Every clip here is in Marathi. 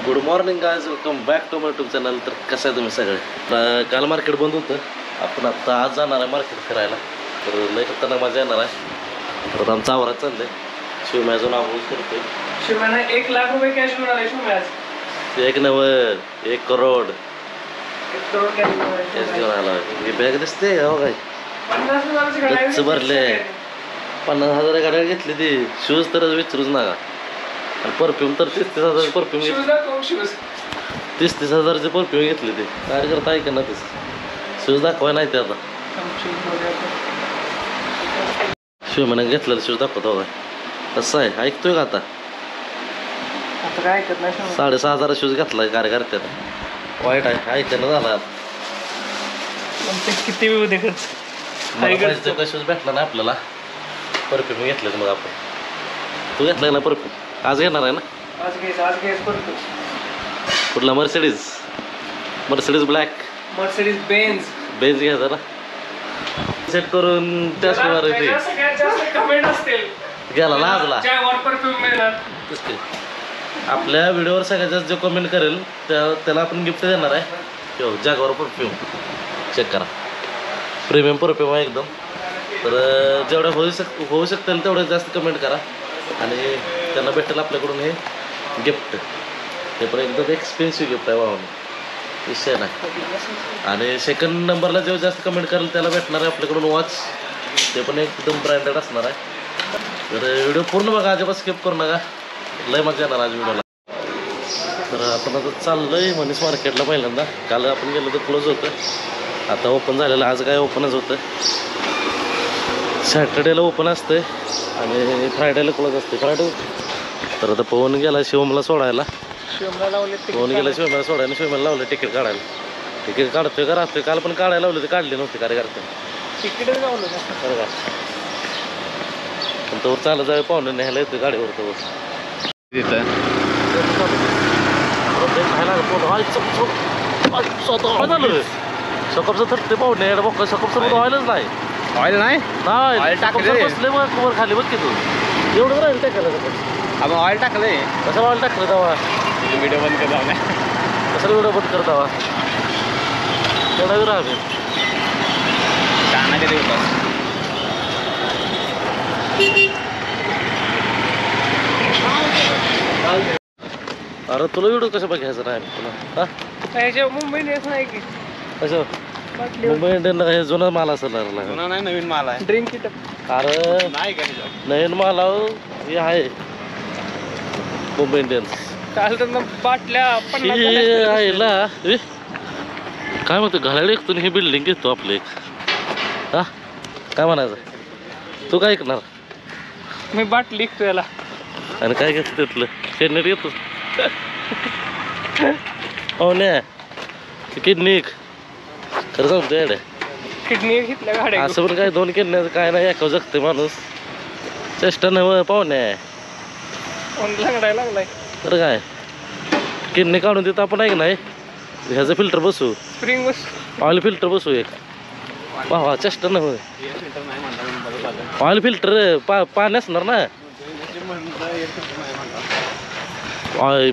Good morning guys, welcome back to my YouTube channel. तर कसं आहे तुम्ही सगळे? काल मार्केट बंद होतं. आपण आता आज जाणार आहे मार्केट फिरायला. तर लई खतरनाक मजा येणार आहे. तर आमचा आवरात चाललंय. शिवमॅजून आंघोळ करतोय. शिवमॅने 1 लाख रुपये कॅश घेऊन आले. शिवमॅज 1 नव्वद 1 करोड 1 करोड कॅश घेऊन आला. ही बॅग दिसते हो काय? 50,000ची गाडी भरले. 50,000 गाड्या घेतली ती. शूज तर विचारूच नका. आणि परफ्यूम तर 30,000 परफ्यूम घेतली. 30,000चे परफ्यूम घेतले ते. काय करता ऐका ना ते शूज दाखवाय नाही ते. आता शिवमॅने घेतलेलं शूज दाखवतो काय कसं आहे? ऐकतोय का आता? काय ऐकत नाही. 6,500 शूज घेतलाय कार्यकर्त्यात. वाईट आहे ऐकणं झाला. किती विविध खर्च शूज भेटला ना आपल्याला. परफ्यूम घेतलं मग आपण. तू घेतलाय ना परफ्यूम? आज घेणार आहे ना? आज घ्यायच परफ्यूम. कुठला? Mercedes black. मर्सिडीज बेंझ घ्यायचा ना. सेट करून त्याच सगळ्यात जास्त कमेंट असतील गेला लाजला. ज्यावर परफ्यूम मिळणार आपल्या व्हिडिओवर सगळ्यात जास्त जो कमेंट करेल त्याला आपण गिफ्ट देणार आहे. जॅगवार परफ्यूम चेक करा. प्रीमियम परफ्यूम आहे एकदम. तर जेवढ्या होऊ शकतील तेवढ्या जास्त कमेंट करा आणि त्यांना भेटेल आपल्याकडून हे गिफ्ट. हे पण एकदम एक्सपेन्सिव्ह गिफ्ट आहे भावाने, विषय नाही. आणि सेकंड नंबरला जेव्हा जास्त कमेंट करेल त्याला भेटणार आहे आपल्याकडून वॉच. ते पण एकदम ब्रँडेड असणार आहे. तर व्हिडिओ पूर्ण बघा, अजिबात स्किप करू नका. लय मजा येणार आज व्हिडिओला. तर आपण आता चाललो आहे मनीष मार्केटला पहिल्यांदा. काल आपण गेलो तर क्लोज होतं, आता ओपन झालेलं. आज काय ओपनच होतं. सॅटर्डेला ओपन असते आणि फ्रायडेला क्लोज असते. तर आता पवन गेला शिवमला सोडायला. पवन गेला शिवमला सोडायला. शिवमला लावलं तिकीट काढायला. तिकीट काढतोय का राहतोय? काल पण काढायला लावले ते काढले नव्हते कार्यकर्ते. तिकीटच लावलं बरं का? पण तो चालत जावे पाहुणे न्यायला येतोय गाडीवर. तो सकपचं तर ते पाहुणे बघ. सकपचं व्हायलाच नाही. ऑइल नाही बसले मग वर खाली बघ की तू. एवढं राहील टाकायला आपण ऑइल टाकलंय. कसं ऑइल टाकलं तेव्हा? व्हिडिओ बंद करता कसं व्हिडिओ बंद करत हवा? तेवढा राहा गाणं कधी होतात. अरे तुला व्हिडिओ कसं बघायचं नाही तुला? मुंबई इंडियन्स नाही की कसं? मुंबई इंडियन हे जुना माल असेल. नाही, नवीन माल आहे. Drink kit. अरे नाही का नवीन माल हे आहे मुंबई इंडियन्स. काल तर बाटल्या आहे ना. काय म्हणतो घालायला ऐकतो ही बिल्डिंग घेतो आपली एक. हा काय म्हणायचं? तू काय ऐकणार? मी बाटली विकतो याला. आणि काय घेतो तिथलं? शेडनेट घेतो. हो ना किडनी खरं सांगतो येड्या. किडनी घेतल्या गाड्या. असं पण काय 2 किडण्याचं काय नाही. ऐकावं जगते माणूस. चेष्टा नव पाहुणे लंगडायला लागलाय. तर काय किडनी काढून देतो आपण. ऐक नाही ह्याचं फिल्टर बसू. स्प्रिंग बस ऑइल फिल्टर बसू एक. वा चेष्टा नव्हे. ऑइल फिल्टर पाणी असणार ना.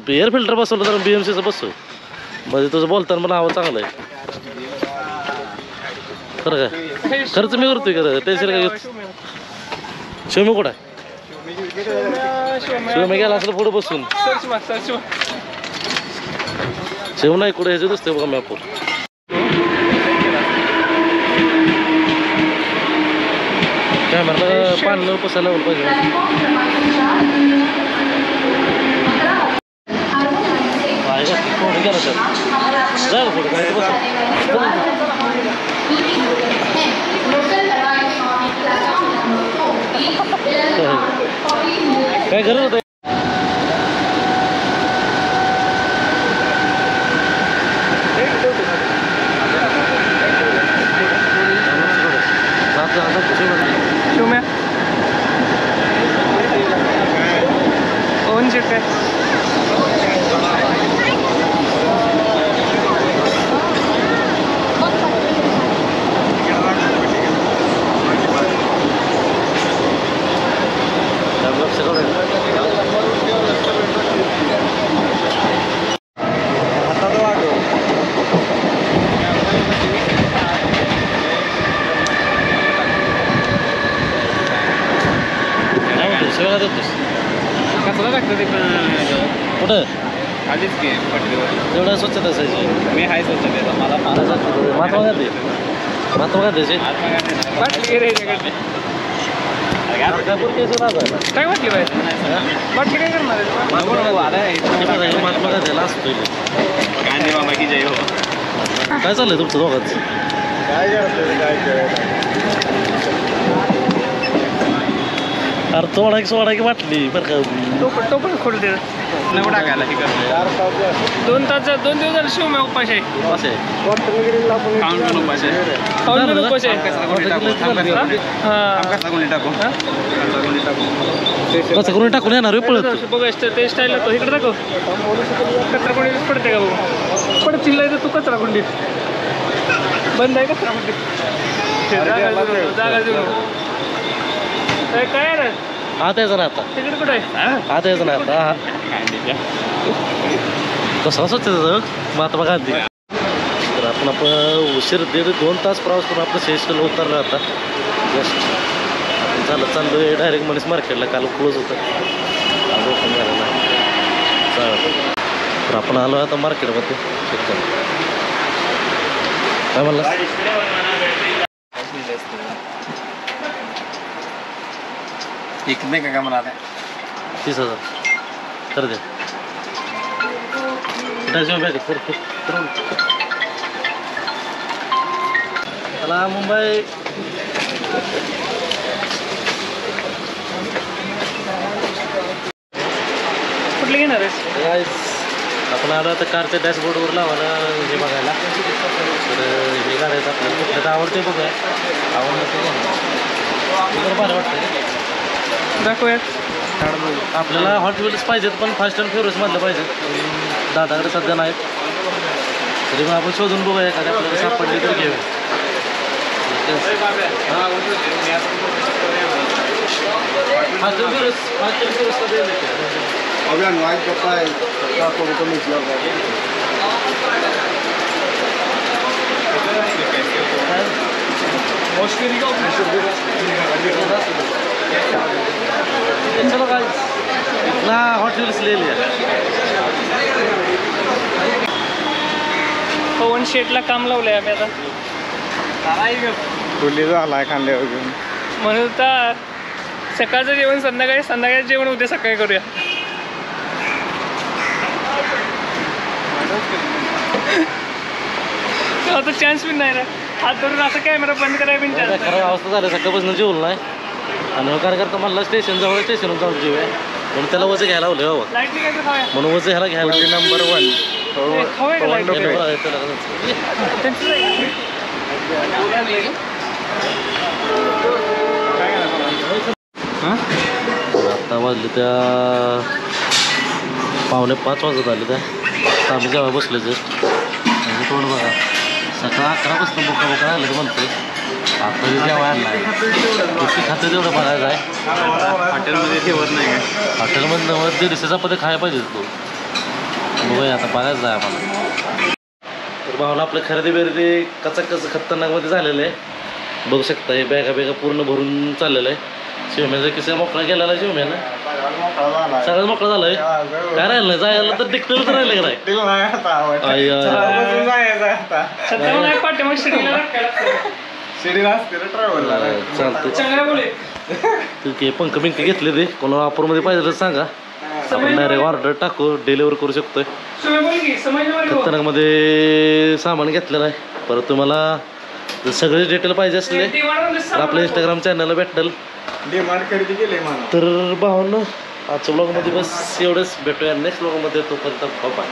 एअर फिल्टर बसवलं तर BMCचं बसू. म्हणजे तुझं बोलताना पण आवाज चांगलं आहे. खरं काय खर्च मी करतोय का? टेन्शन काय घेत? शिवमी कुठं आहे? शिवमी गेला असलं पुढे बसून. शिव नाही कुठे ह्याचं दिसतंय बघा मॅपवर. कॅमेराला पाणी पुसायला लावलं पाहिजे. पुढे गेला सर जा पुढे काय बस. काय गरज होत? शिवम्या कोण शिट आहे? Gracias. कधी कुठं आधीच की पटरीवर तेवढं स्वच्छता असायची मी हाय स्वच्छतेचा मला महात्मा गांधी महात्मा गांधीचे बाटली रे ह्याच्याकडे. काय बाटली पाहिजे बाटली काय करणार आहे? महात्मा गांधीला असतो गांधी बाबा की जय हो. काय चाललंय तुमचं दोघांचं अरे सोडा की वाटली बरं का टोपण खोल दे. नको टाकायला हे करतो 2 दिवस झाले शिव मी उपाश आहे. असं आहे खाऊन पण उपास आहे. खाऊन पण उपाश आहे. कचरा कोणी टाकू हा कचरा कोणी टाकू हा? कचरा कोणी टाकू कसं करून टाकून येणार आहे पळत बघ ते स्टाईल लागतो इकडे दाखव. कचरा कोंडी पडते का बघू पडत चिल्लाय तर तू कचरा कोंडीत बंद आहे कचरा कोंडीत जागा देऊ नको. काय आहे रे आता यायचं ना आता तिकडे कुठं आहे? आता यायचं ना आता गांधीच्या कसं स्वच्छता महात्मा गांधी तर आपण उशीर 1.5-2 तास प्रवास करून आपलं शेषला उतरलं आता जस्ट चाललो डायरेक्ट मनीस मार्केटला काल क्लोज होतं आज ओपन झालं नाही चालेल तर आपण आलो आता मार्केटमध्ये चेक करू काय म्हणलं एक नाही का मला आता 30,000 कर दे बॅग चला मुंबई कुठले घेणार आहेस? Guys, आपण आलो आता कारच्या डॅशबोर्डवर लावायला हे बघायला तर हे गाड्यात आपल्याला कुठलं तर आवडते बघूया आवडलं ते बरं बरं वाटतं दाखवूयात. आपल्याला हॉट व्हील्स पाहिजेत पण फास्ट अँड फ्युरियसमधलं पाहिजेत दादाकडे सध्या नाहीत तरी मग आपण शोधून बघूया एखाद्या आपल्याला सापडली तर घेऊया फास्ट अँड फ्युरियस अभी अनुवाद करता है आपको तो निकला चलो गाइस इतना हॉट व्हील्स ले लिया पवन शेटला काम लावलंय आम्ही आता फुली झाला खांद्यावर घेऊन म्हणून तर सकाळचं जेवण संध्याकाळी जेवण उद्या सकाळी करूया. आता चान्स पण नाही रे हात धरून असं कॅमेरा बंद करायला पण चान्स खराब अवस्था झाली सकाळपासून जेवलं नाही आणि काय करता म्हणलं स्टेशनजवळ स्टेशनवर जाऊन जेवूया म्हणून त्याला वजन घ्यायला लावलं बाबा लाईट काय खाव्या म्हणून वजन ह्याला घ्यायला नंबर 1 खावाय का लाईट आता वाजले त्या 4:45 वाजत आले त्या आता आम्ही जेव्हा बसले जस्ट म्हणजे तोंड बघा सकाळ 11 वाजता बोका राहिलं तर म्हणतोय आता जेव्हा आणला किती खातं तेवढं बघायचं आहे हॉटेलमध्ये ठेवत नाही काय हॉटेलमधनं मग 150 चपाती खायला पाहिजे तो बघूया आता बघायचं आहे आम्हाला तर भावना आपलं खरेदी बेरेदी कचाकच खतरनाकमध्ये झालेलं आहे बघू शकता हे बॅगा पूर्ण भरून चाललेलं आहे शिवम्याचा किस्सा मोकळा गेलेला शिवम्यानं सगळं मोकळा झालंय काय राहिलं नाही जायला तर टिकटल तर राहिलं का नाही सध्या मला पाठीमाग शिडीला चालतं चांगला बोले ठीक आहे पंख बिंक घेतले ते कोणाला ऑफरमध्ये पाहिजे तर सांगा आपण डायरेक्ट ऑर्डर टाकू डिलिव्हर करू शकतोय तुम्ही बोल की समजलं खतरनाकमध्ये सामान घेतलेलं आहे परत तुम्हाला जर सगळे डिटेल पाहिजे असले तर आपल्या इंस्टाग्राम चॅनलला भेटेल डिमांड खरेदी केली म्हणा तर भावांनो आजच्या ब्लॉगमध्ये बस एवढंच भेटूया नेक्स्ट ब्लॉगमध्ये तोपर्यंत बाय.